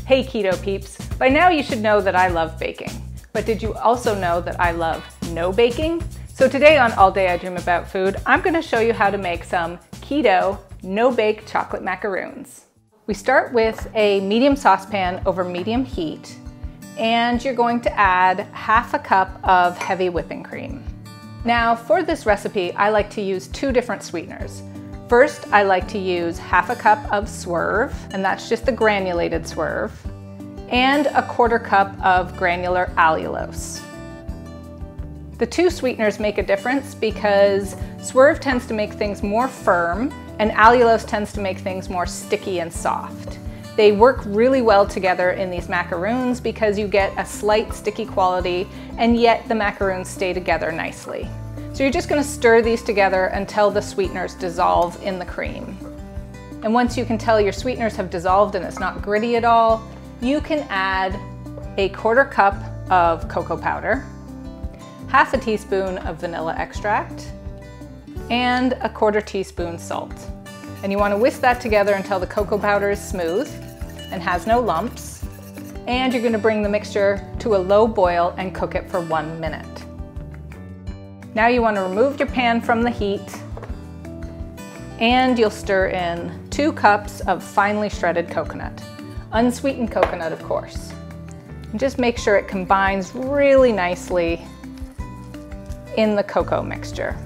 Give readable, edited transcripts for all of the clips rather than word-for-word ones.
Hey keto peeps, by now you should know that I love baking. But did you also know that I love no baking? So today on All Day I Dream About Food, I'm going to show you how to make some keto, no-bake chocolate macaroons. We start with a medium saucepan over medium heat, and you're going to add half a cup of heavy whipping cream. Now for this recipe, I like to use two different sweeteners. First, I like to use half a cup of Swerve, and that's just the granulated Swerve, and a quarter cup of granular allulose. The two sweeteners make a difference because Swerve tends to make things more firm and allulose tends to make things more sticky and soft. They work really well together in these macaroons because you get a slight sticky quality and yet the macaroons stay together nicely. So you're just going to stir these together until the sweeteners dissolve in the cream. And once you can tell your sweeteners have dissolved and it's not gritty at all, you can add a quarter cup of cocoa powder, half a teaspoon of vanilla extract, and a quarter teaspoon salt. And you want to whisk that together until the cocoa powder is smooth and has no lumps. And you're going to bring the mixture to a low boil and cook it for 1 minute. Now you want to remove your pan from the heat and you'll stir in 2 cups of finely shredded coconut. Unsweetened coconut, of course. And just make sure it combines really nicely in the cocoa mixture.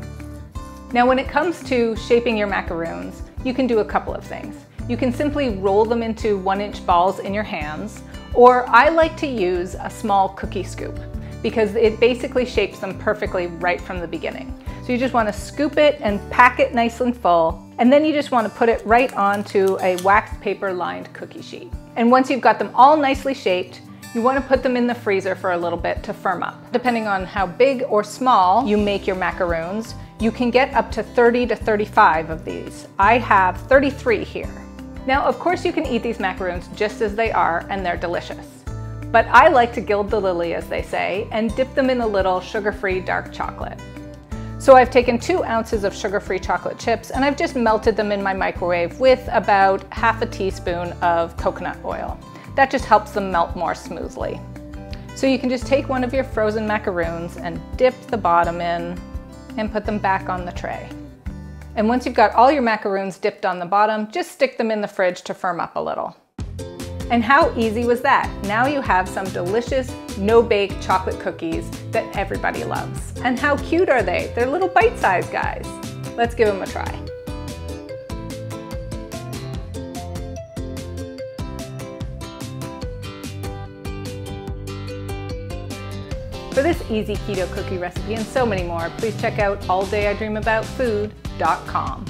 Now when it comes to shaping your macaroons, you can do a couple of things. You can simply roll them into 1-inch balls in your hands, or I like to use a small cookie scoop because it basically shapes them perfectly right from the beginning. So you just want to scoop it and pack it nice and full, and then you just want to put it right onto a wax paper lined cookie sheet. And once you've got them all nicely shaped, you want to put them in the freezer for a little bit to firm up. Depending on how big or small you make your macaroons, you can get up to 30 to 35 of these. I have 33 here. Now, of course you can eat these macaroons just as they are and they're delicious. But I like to gild the lily, as they say, and dip them in a little sugar-free dark chocolate. So I've taken 2 ounces of sugar-free chocolate chips and I've just melted them in my microwave with about half a teaspoon of coconut oil. That just helps them melt more smoothly. So you can just take one of your frozen macaroons and dip the bottom in and put them back on the tray. And once you've got all your macaroons dipped on the bottom, just stick them in the fridge to firm up a little. And how easy was that? Now you have some delicious no-bake chocolate cookies that everybody loves. And how cute are they? They're little bite-sized guys. Let's give them a try. For this easy keto cookie recipe and so many more, please check out alldayidreamaboutfood.com.